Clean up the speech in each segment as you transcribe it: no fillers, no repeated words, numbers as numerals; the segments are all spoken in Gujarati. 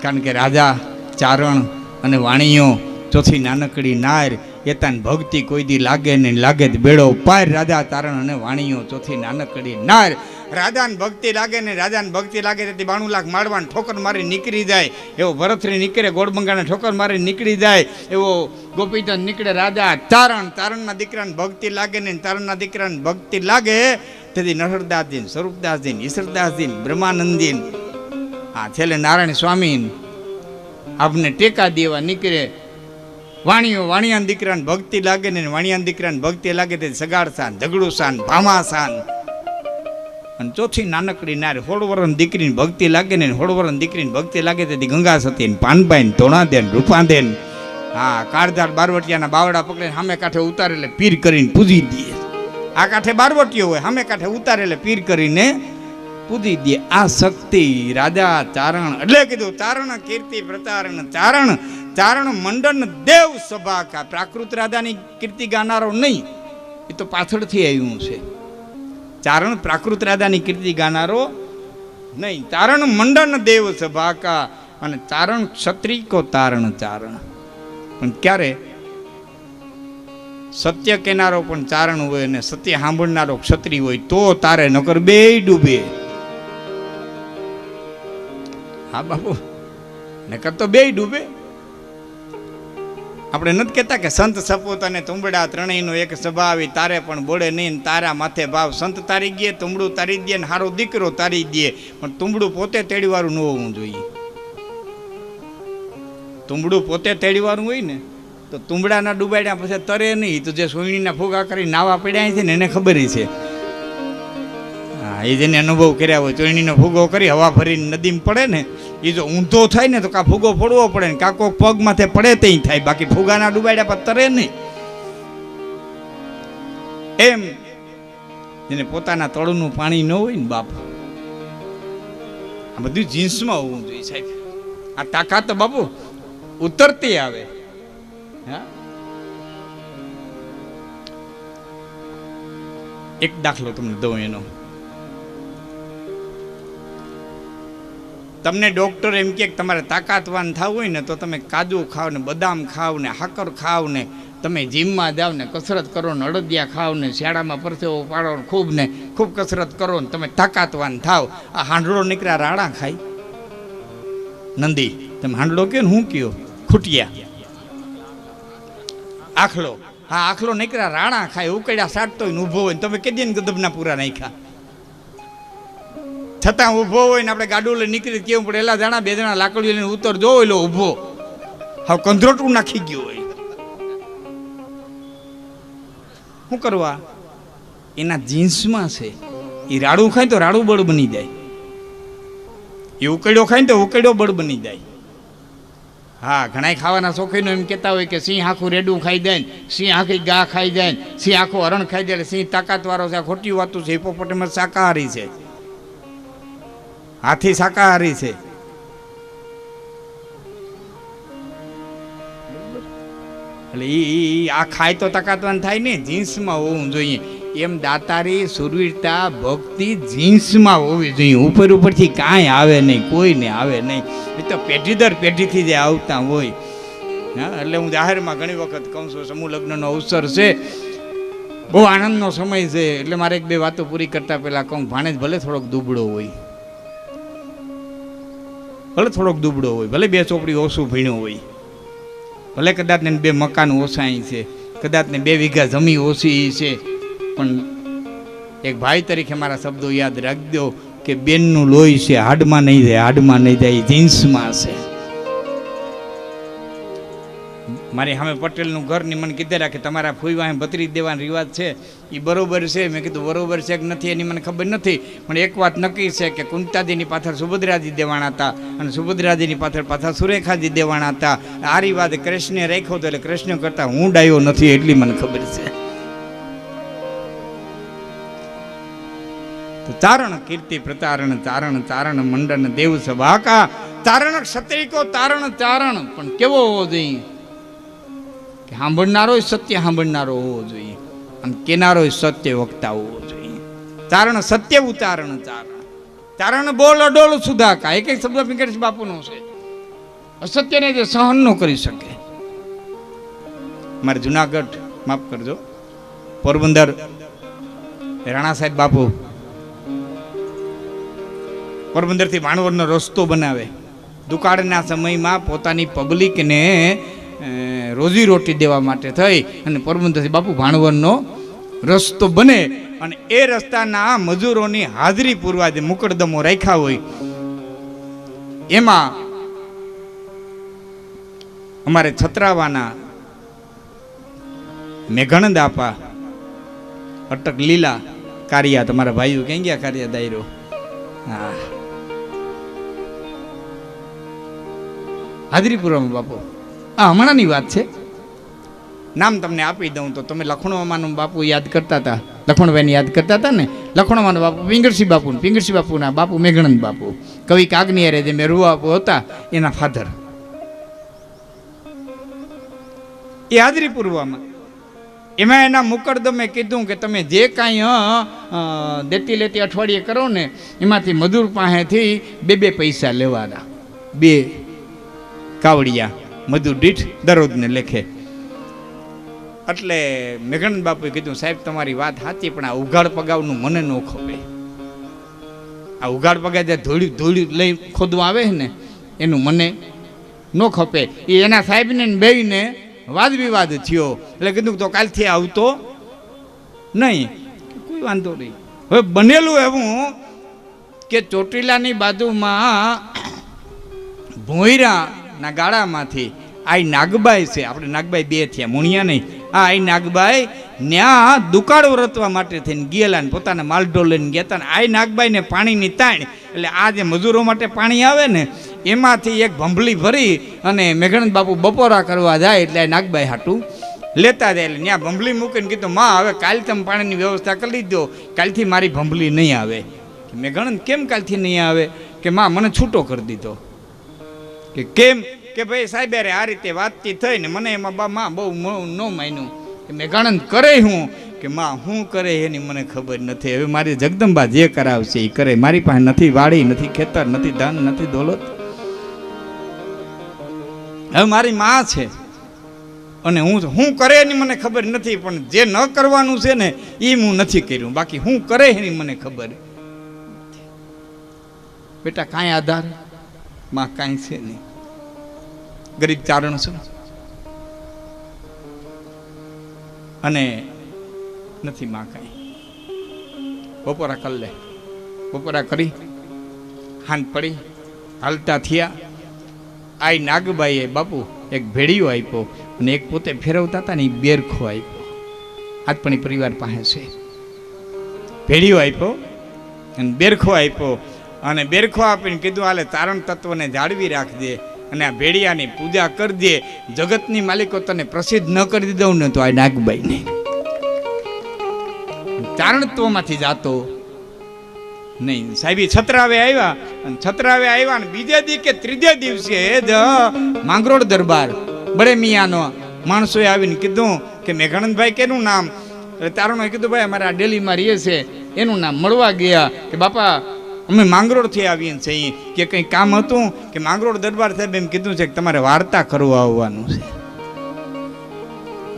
કારણ કે રાજા ચારણ અને વાણીઓ ચોથી નાનકડી નાર એતાન ભક્તિ કોઈ દી લાગે ને લાગે બેડો પાર. રાજા ચારણ અને વાણીઓ ચોથી નાનકડી નાર. રાજાને ભક્તિ લાગે ને રાજાને ભક્તિ લાગે તેથી 92 લાખ માળવાને ઠોકર મારી નીકળી જાય એવો ભરતરી નીકળે ગોળબંગાને ઠોકર મારી નીકળી જાય એવો ગોપીચંદ નીકળે રાજા ચારણ. ચારણના દીકરાને ભક્તિ લાગે ને ચારણના દીકરાને ભક્તિ લાગે તેથી નરહરદાસજી, સ્વરૂપદાસજી, ઈશ્વરદાસજી, બ્રહ્માનંદજી, આ છેલ્લે નારાયણ સ્વામી આપને ટેકા દેવા નીકળે. વાણીઓ વાણિયાના દીકરાને ભક્તિ લાગે ને વાણિયાના દીકરાને ભક્તિ લાગે તે સગાડસાન, ઝઘડુસાન, ભામાસાન. અને ચોથી નાનકડી નાર 16 વર્ષની દીકરીની ભક્તિ લાગે ને 16 વર્ષની દીકરીની ભક્તિ લાગે તેથી ગંગા સતી ને પાનબાઈ ને ધોણાદેન રૂપાદેન હા કાળધાર બારવટિયાના બાવડા પકડીને સામે કાંઠે ઉતારે એટલે પીર કરીને પૂજી દે. આ કાંઠે બારવટીયો હોય સામે કાંઠે ઉતારે એટલે પીર કરીને પૂજી દે. આ શક્તિ રાજા ચારણ એટલે કીધું ચારણ કીર્તિ પ્રતારણ ચારણ. ચારણ મંડન દેવ સભા કા. પ્રાકૃત રાજાની કીર્તિ ગાનારો નહીં, એ તો પાછળથી આવ્યું છે. ચારણ પ્રાકૃત રાજાની કીર્તિ ગાનારો નહીં. ચારણ મંડન દેવ સભા કા. અને ચારણ ક્ષત્રિય કો તારણ ચારણ. પણ ક્યારે સત્ય કેનારો પણ ચારણ હોય અને સત્ય સાંભળનારો ક્ષત્રિય હોય તો તારે, નકર બે ડૂબે. હા બાપુ, નકર તો બે ડૂબે. આપણે નથી કહેતા કે સંત સપૂત અને તુંબડા ત્રણેયનો એક સભા આવી તારે પણ બોડે નહીં તારા માથે ભાવ. સંત તારી ગયે, તુંબડું તારી દે ને હારો દીકરો તારી દે, પણ તુંબડું પોતે તેડીવાળું ન હોવું જોઈએ. તુંબડું પોતે તેડીવાળું હોય ને તો તુંબડાના ડૂબાડ્યા પછી તરે નહીં. તો જે સોયણીના ફુગા કરી નાવા પડ્યા છે ને એને ખબર છે. હા, એ જેને અનુભવ કર્યા હોય ચોયણીનો ફુગો કરી હવા ભરીને નદીમાં પડે ને એ જો ઊંધો થાય ને તો કાં ફુગો ફોડવો પડે ને કાં કોક પગ માથે પડે તે થાય, બાકી ફુગાના ડૂબાડ્યા પર તરે નહીં. એમ જેને પોતાના તળનું પાણી ન હોય ને બાપ, આ બધું જીન્સમાં હોવું જોઈએ સાહેબ. આ તાકાત તો બાપુ ઉતરતી આવે. હા, એક દાખલો તમને દઉં એનો. તમને ડૉક્ટર એમ કે તમારે તાકાતવાન થવું હોય ને તો તમે કાજુ ખાવ ને બદામ ખાવ ને હાકર ખાવ ને તમે જીમમાં જાઓ ને કસરત કરો ને અડદિયા ખાવ ને શિયાળામાં પરસેવો પાડો ને ખૂબ કસરત કરો ને તમે તાકાતવાન થાવ. આ હાંડળો નીકળ્યા રાણા ખાય નંદી. તમે હાંડળો કહો ને હું કયો ખૂટિયા આખલો. હા, આખલો નીકળ્યા રાણા ખાય ઉકળ્યા સાટતો હોય ને ઊભો હોય ને તમે કે દે ને ગદબના પૂરા નાખ્યા છતાં ઊભો હોય ને આપણે ગાડું લઈને નીકળી કેવું પડે એલા જાણા બે જણા લાકડીઓ લઈને ઉતરજો એટલે ઊભો હવે કંધરોટું નાખી ગયો હોય. શું કરવા? એના જીન્સમાં છે. એ રાડું ખાય તો રાડું બળ બની જાય, એ ઉકળ્યો ખાય તો ઉકળ્યો બળ બની જાય. હા, ઘણા ખાવાના શોખીનો એમ કહેતા હોય કે સિંહ આખું રેડું ખાઈ જાય, સિંહ આખી ગા ખાઈ જાય, સિંહ આખું હરણ ખાઈ જાય, સિંહ તાકાતવાળો છે. આ ખોટી વાતું છે. હિપોપોટેમસ શાકાહારી છે, હાથી શાકાહારી છે. એટલે આ ખાય તો તાકાતવાન થાય ને, જીન્સમાં હોવું જોઈએ. એમ દાતારી સુરવીરતા ભક્તિ જીન્સમાં હોવી જોઈએ. ઉપરથી કાંઈ આવે નહીં, કોઈને આવે નહીં. એ તો પેઢી દર પેઢીથી જે આવતા હોય. હા, એટલે હું જાહેરમાં ઘણી વખત કહું છું સમૂહ લગ્નનો અવસર છે, બહુ આનંદનો સમય છે. એટલે મારે એક બે વાતો પૂરી કરતા પહેલાં કહું, ભાણેજ ભલે થોડોક દુબળો હોય, ભલે થોડોક દુબળો હોય, ભલે 2 ચોપડી ઓછું ભણ્યો હોય, ભલે કદાચ ને 2 મકાન ઓછાઈ છે, કદાચ ને 2 વીઘા જમી ઓછી છે, પણ એક ભાઈ તરીકે મારા શબ્દો યાદ રાખજો કે બેનનું લોહી છે હાડમાં નહીં જાય, હાડમાં નહીં જાય, જીન્સમાં છે. મારી સામે પટેલનું ઘરની મને કીધેલા કે તમારા ફૂઈવા બત્રી દેવાનો રિવાજ છે, એ બરોબર છે? મેં કીધું બરોબર છે કે નથી એની મને ખબર નથી, પણ એક વાત નક્કી છે કે કુંતાજીની પાછળ સુભદ્રાજી દેવાના હતા અને સુભદ્રાજીની પાછળ સુરેખાજી દેવાના હતા. આ રિવાજ કૃષ્ણે રાખ્યો હતો, એટલે કૃષ્ણ કરતા હું ડાયો નથી એટલી મને ખબર છે. ચારણ કીર્તિ પ્રતારણ ચારણ ચારણ મંડન દેવ સભાકા. ચારણ ક્ષત્રિય કો તારણ ચારણ. પણ કેવો હોવો જોઈએ? કે સાંભળનારો સત્ય સાંભળનારો હોવો જોઈએ અને કેનારો સત્ય વક્તા હોવો જોઈએ. ચારણ સત્ય ઉતારણ ચારણ. તારણ બોલ અડોલ સુધા કા, એક શબ્દ પિંગળસિંહ બાપુનો છે. અસત્યને જે સહન ન કરી શકે. મારે જુનાગઢ, માફ કરજો, પોરબંદર રાણા સાહેબ બાપુ પોરબંદરથી ભાણવડનો રસ્તો બનાવે. દુકાળના સમયમાં પોતાની પબ્લિકને રોજી રોટી દેવા માટે થઈ અને પોરબંદરથી બાપુ ભાણવડનો રસ્તો બને અને એ રસ્તાના મજૂરોની હાજરી પૂરવા જે મુકડદમો રાખ્યા હોય એમાં અમારે છત્રાવાના મેઘાનંદ આપા અટક લીલા કારિયા, તમારા ભાઈઓ ક્યાં ગયા કારિયા દાયરો? હા, હાજરીપુરામાં બાપુ. આ હમણાંની વાત છે, નામ તમને આપી દઉં તો તમે લખણોમાંનું બાપુ યાદ કરતા હતા, લખણભાઈને યાદ કરતા હતા ને, લખણોમાંનું બાપુ પિંગળસિંહ બાપુ, પિંગળસિંહ બાપુના બાપુ મેઘાનંદ બાપુ, કવિ કાગનિયારે જે મેરુ બાપુ હતા એના ફાધર. એ હાજરીપુરમાં એમાં એના મુકરદમે કીધું કે તમે જે કાંઈ દેતી લેતી અઠવાડિયે કરો ને એમાંથી મજૂર પાસેથી 2 પૈસા લેવાના, 2 કાવડિયા મજૂર દીઠ દરરોજને લેખે. એટલે મેઘાનંદ બાપુએ કીધું સાહેબ તમારી વાત સાચી, પણ આ ઉઘાડ પગાવનું મને ન ખપે. આ ઉઘાડ પગાવ જે ધૂળી લઈ ખોદવા આવે છે ને એનું મને ન ખપે. એ એના સાહેબને બેયને વાદ વિવાદ થયો એટલે કીધું તો કાલથી આવતો નહીં. કોઈ વાંધો નહીં. હવે બનેલું એવું કે ચોટીલાની બાજુમાં ભોંયરાના ગાળામાંથી આ નાગબાઈ છે, આપણે નાગબાઈ 2 થયા, મુણિયા નહીં. આ નાગબાઈ ન્યા દુકાળ વર્તવા માટે થઈને ગયેલા ને પોતાના માલઢોર લઈને ગયા હતા ને આ નાગબાઈને પાણીની તાણ એટલે આ જે મજૂરો માટે પાણી આવે ને એમાંથી એક ભંભલી ભરી અને મેઘાનંદ બાપુ બપોરા કરવા જાય એટલે નાગબાઈ હાટું લેતા જાય. એટલે ત્યાં ભંભલી મૂકીને કીધું માં હવે કાલ તમે પાણીની વ્યવસ્થા કરી દો, કાલથી મારી ભંભલી નહીં આવે. મેઘાનંદ કેમ કાલથી નહીં આવે? કે માં મને છૂટો કરી દીધો. કે કેમ? કે ભાઈ સાહેબ રે આ રીતે વાતચીત થઈ ને મને એમાં માં બહુ ન માન્યું. કે મેઘાનંદ કરે હું? કે માં હું કરે એની મને ખબર નથી. હવે મારી જગદંબા જે કરાવશે એ કરે, મારી પાસે નથી વાડી, નથી ખેતર, નથી ધન, નથી દોલત. હવે મારી માં છે અને હું કરે એની મને ખબર નથી, પણ જે ન કરવાનું છે ને એ હું નથી કર્યું. બાકી હું કરે એની મને ખબર. બેટા કાંઈ આધાર માં કાંઈ છે નહીં, ગરીબ ચારણ છું અને નથી માં કાંઈ. બપોરા કરી લે, બપોરા કરી હાંજ પડી હાલતા થયા. આ નાગબાઈએ બાપુ એક ભેડિયો આપ્યો અને એક પોતે ફેરવતા હતા ને એ બેરખો આપ્યો. આજ પણ એ પરિવાર પાસે છે. ભેડિયો આપ્યો અને બેરખો આપ્યો અને બેરખો આપીને કીધું હાલે તારણ તત્વને જાળવી રાખજે અને આ ભેડિયાની પૂજા કરી દે. જગતની માલિકો તને પ્રસિદ્ધ ન કરી દઉં ને તો આ નાગબાઈને ચારણત્વમાંથી જાતો નહીં. સાહેબ છત્રાવે આવ્યા અને છત્રાવે આવ્યા ને બીજે દી કે ત્રીજે દિવસે જ માંગરોળ દરબાર બડે મિયાનો માણસોએ આવીને કીધું કે મેઘાનંદભાઈ કેનું નામ? એટલે તારણોએ કીધું ભાઈ અમારે આ ડેલીમાં રહીએ છે એનું નામ. મળવા ગયા કે બાપા અમે માંગરોળથી આવીએ છીએ, કે કંઈ કામ હતું? કે માંગરોળ દરબાર સાહેબ એમ કીધું છે કે તમારે વાર્તા કરવા આવવાનું છે.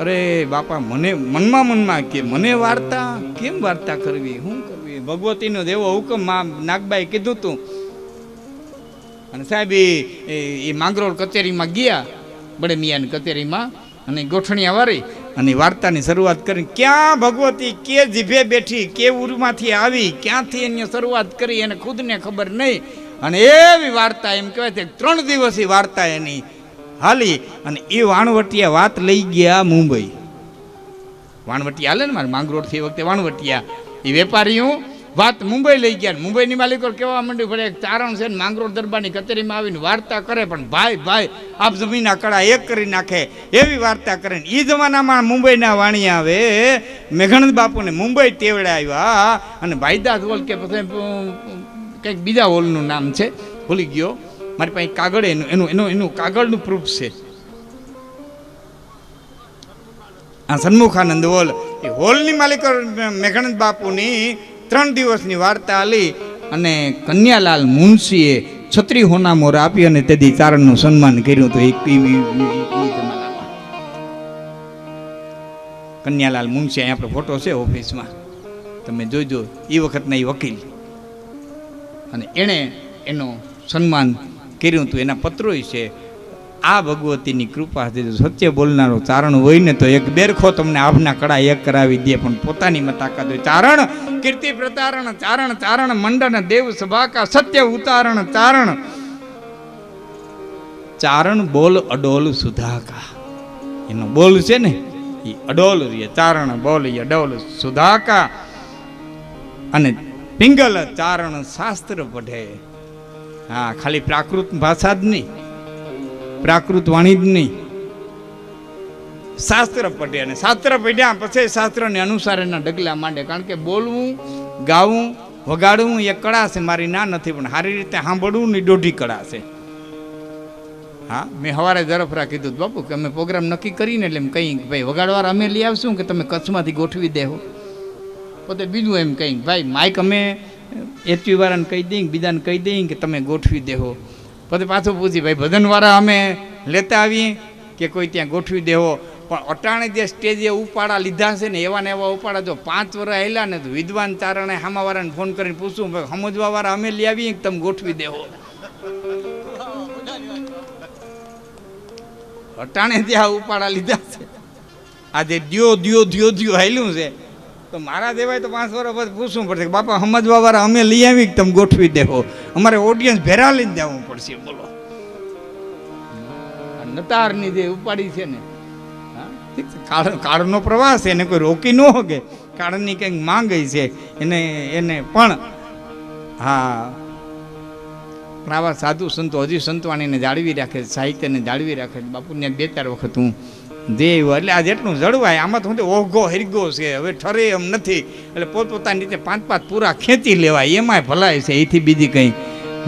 અરે બાપા મને મનમાં કે મને વાર્તા કેમ વાર્તા કરવી, શું કરવી? ભગવતીનો દેવો હુકમ નાગબાઈ કીધું તું. અને સાહેબ એ માંગરોળ કચેરીમાં ગયા, બડે મિયાની કચેરીમાં, અને ગોઠણિયા વાળી અને વાર્તાની શરૂઆત કરી. ક્યાં ભગવતી કે જીભે બેઠી, કે ઉરમાંથી આવી, ક્યાંથી એની શરૂઆત કરી એને ખુદને ખબર નહીં. અને એવી વાર્તા એમ કહેવાય છે 3 દિવસની વાર્તા એની હાલી. અને એ વાણવટિયા વાત લઈ ગયા મુંબઈ. વાણવટિયા હાલે ને મારે માંગરોળથી એ વખતે વાણવટિયા એ વેપારીઓ વાત મુંબઈ લઈ ગયા. મુંબઈની માલિકો કહેવા માંડ્યું પડે એક ચારણ છે ને માંગરોળ દરબારની કચેરીમાં આવીને વાર્તા કરે, પણ ભાઈ આપ જમીનના કડા એક કરી નાખે એવી વાર્તા કરે. ને એ જમાનામાં મુંબઈના વાણી આવે મેઘાનંદ બાપુને મુંબઈ તેવડે આવ્યા અને ભાઈદાસ હોલ કે પછી કંઈક બીજા હોલનું નામ છે ભૂલી ગયો મારી પાસે કાગળ, એનું કાગળનું પ્રૂફ છે. આ સન્મુખાનંદ હોલ, એ હોલની માલિકો મેઘાનંદ બાપુની 3 દિવસની વાર્તા આલી અને કન્યાલાલ મુનશીએ છત્રી હોના મોર આપી અને તેથી ચારણનું સન્માન કર્યું હતું. કન્યાલાલ મુનશી અહીંયા આપણો ફોટો છે ઓફિસમાં, તમે જોઈજો. એ વખતના એ વકીલ, અને એણે એનું સન્માન કર્યું હતું. એના પત્રો છે. આ ભગવતીની કૃપા છે. સત્ય બોલનારો ચારણ હોય ને તો એક બેરખો તમને આભના કડા એક કરાવી દે, પણ પોતાની તાકાત હોય. ચારણ કીર્તિ પ્રતારણ, ચારણ ચારણ મંડન દેવ સભા કા સત્ય ઉતારણ, ચારણ ચારણ બોલ અડોલ સુધાકા. એનો બોલ છે ને એ અડોલ રે, ચારણ બોલ એ અડોલ સુધાકા. અને પિંગલ ચારણ શાસ્ત્ર પઢે. હા, ખાલી પ્રાકૃત ભાષા જ નહીં, પ્રાકૃત વાણી જ નહીં, શાસ્ત્ર પઢે. અને શાસ્ત્ર પઢ્યા પછી શાસ્ત્રને અનુસાર એના ડગલા માંડે. કારણ કે બોલવું, ગાવું, વગાડવું એ કળા છે, મારી ના નથી, પણ સારી રીતે સાંભળવું ની દોઢી કળા છે. હા, મેં સવારે જરફરા કીધું બાપુ કે અમે પ્રોગ્રામ નક્કી કરીને એટલે એમ કહી ભાઈ વગાડવાર અમે લઈ આવશું કે તમે કચ્છમાંથી ગોઠવી દેહો. પોતે બીજું એમ કહી ભાઈ માઇક અમે એચવી વાળાને કહી દઈએ, બીજાને કહી દઈએ કે તમે ગોઠવી દેહો. પછી પાછું પૂછી ભાઈ ભજનવાળા અમે લેતા આવીએ કે કોઈ ત્યાં ગોઠવી દેવો. પણ અટાણે જે સ્ટેજે ઉપાડા લીધા છે ને એવા ને એવા ઉપાડા જો 5 વર્ષ આવેલા ને તો વિદ્વાન ચારણે હામાવાળાને ફોન કરીને પૂછવું ભાઈ સમજવાવાળા અમે લઈ આવીએ કે તમે ગોઠવી દેવો. અટાણે ત્યાં ઉપાડા લીધા છે. આજે દ્યો હાલ્યું છે તો મારા દેવાય તો 5 વર્ષ પછી પૂછવું પડશે કે બાપા સમજવાવાળા અમે લઈ આવી કે તમે ગોઠવી દેવો. અમારે ઓડિયન્સ ભેરા લઈને જવું પડશે. બોલો, નતારની જે ઉપાડી છે ને, કાળનો પ્રવાસ એને કોઈ રોકી ન શકે. કાળની કંઈક માંગ છે એને પણ. હા, પણ આવા સાધુ સંતો હજી સંતવાણીને જાળવી રાખે, સાહિત્યને જાળવી રાખે. બાપુને 2-4 વખત હું દેવ એટલે આ જેટલું જળવાય આમાં તો હું ઓઘો હરગો છે, હવે ઠરે એમ નથી. એટલે પોતપોતાની રીતે 5-5 પૂરા ખેંચી લેવાય એમાંય ભલાય છે, એથી બીજી કંઈ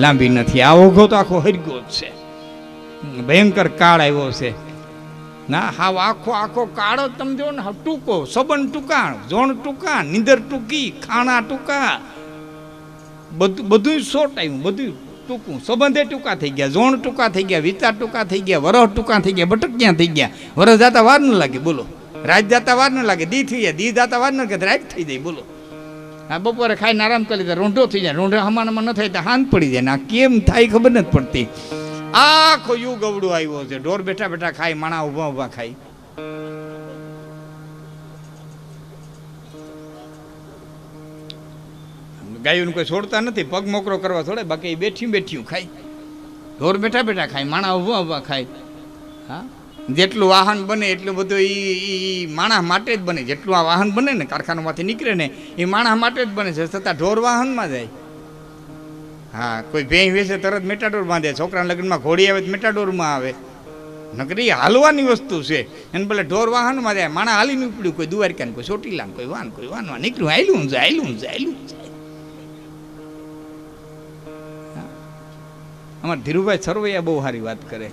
લાંબી નથી. આ ઓઘો તો આખો હરગો જ છે. ભયંકર કાળ આવ્યો છે ના. હાવ આખો કાળો તમે જો ને, ટૂંકો સંબંધ ટૂંકા, જોણ ટૂંકા, નીંદર ટૂંકી, ખાણા ટૂંકા, બધું શોર્ટ આવ્યું, બધું ટૂંકું. સંબંધે ટૂંકા થઈ ગયા, જોણ ટૂંકા થઈ ગયા, વિચાર ટૂંકા થઈ ગયા, વરસ ટૂંકા થઈ ગયા, ભટક્યા થઈ ગયા. વરસ જાતા વાર ન લાગે. બોલો, રાત જાતા વાર ન લાગે. દી થઈ જાય, દી જાતા વાર ન લાગે, રાત થઈ જાય. બોલો, આ બપોરે ખાઈને આરામ કરી દે, રોંઢો થઈ જાય, રોંઢો હમાનામાં ન થાય તો હાંત પડી જાય. ના કેમ થાય ખબર નથી પડતી. આખો યુગ અવડું આવ્યો છે. ઢોર બેઠા બેઠા ખાય, માણા ઉભા ઉભા ખાય. ગાયોને કોઈ છોડતા નથી, પગ મોકરો કરવા થોડે, બાકી બેઠ્યું ખાય. ઢોર બેઠા બેઠા ખાય, માણા ઉભા ઉભા ખાય. હા, જેટલું વાહન બને એટલું બધું એ માણસ માટે જ બને. જેટલું આ વાહન બને ને કારખાનામાંથી નીકળે ને એ માણસ માટે જ બને છે, છતાં ઢોર વાહનમાં જાય. હા, કોઈ ભેંસ વેચે તરત મેટાડોર બાંધે, છોકરાના લગ્નમાં ઘોડી આવે તો મેટાડોરમાં આવે. નકરી હાલવાની વસ્તુ છે એને ભલે ઢોર વાહનમાં જાય. માણા હાલીને ઉપડ્યું, કોઈ દ્વારકા કોઈ ચોટીલા કોઈ વાનમાં નીકળ્યું, હાલ્યું જાય. અમારે ધીરુભાઈ સરવૈયા બહુ સારી વાત કરે.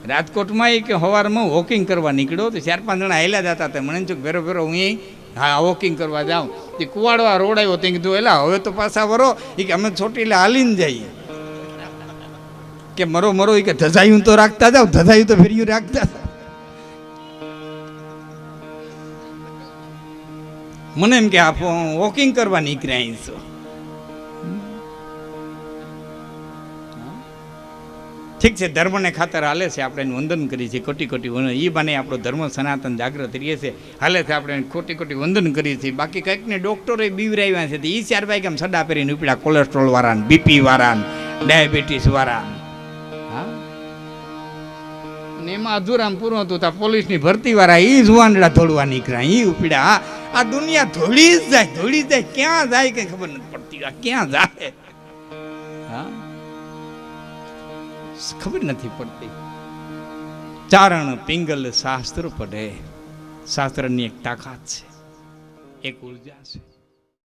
રાજકોટમાં એ કે સવારમાં વોકિંગ કરવા નીકળ્યો તો 4-5 જણા હાલ્યા જતા હતા. મને છું ભેરો હું હા વોકિંગ કરવા જાઉં. તે કુવાડવા રોડ આવ્યો, તે કીધું એલા હવે તો પાછા વરો. એ કે અમે ચોટીલા હાલીને જઈએ. કે મરો એ કે ધજાયું તો રાખતા જાવ, ધજાયું તો ફેર્યું રાખતા. મને એમ કે આપ વોકિંગ કરવા નીકળ્યા છો. ઠીક છે, ધર્મને ખાતર હાલે છે, આપણે એનું વંદન કરીએ છીએ. કોટી એ બાને આપણો ધર્મ સનાતન જાગ્રત રહીએ છે, હાલે છે. આપણે કોટી વંદન કરીએ છીએ. બાકી કંઈક ને ડૉક્ટરે બીવરાવ્યા છે, એ 4 ભાઈ કેમ સડા પહેરીને ઉપડ્યા, કોલેસ્ટ્રોલ વાળાને, બીપી વાળાને, ડાયાબિટીસ વાળા. હા, અને એમાં અધૂરામ પૂરું હતું ત્યાં પોલીસની ભરતી વાળા એ જુવાનડા ધોળવા નીકળ્યા, એ ઉપડ્યા. આ દુનિયા ધોળી જાય, ક્યાં જાય કંઈ ખબર નથી પડતી. ક્યાં જાય હા ખબર નથી પડતી. ચારણ પિંગલ શાસ્ત્ર પઢે. શાસ્ત્રની એક તાકાત છે, એક ઉર્જા છે.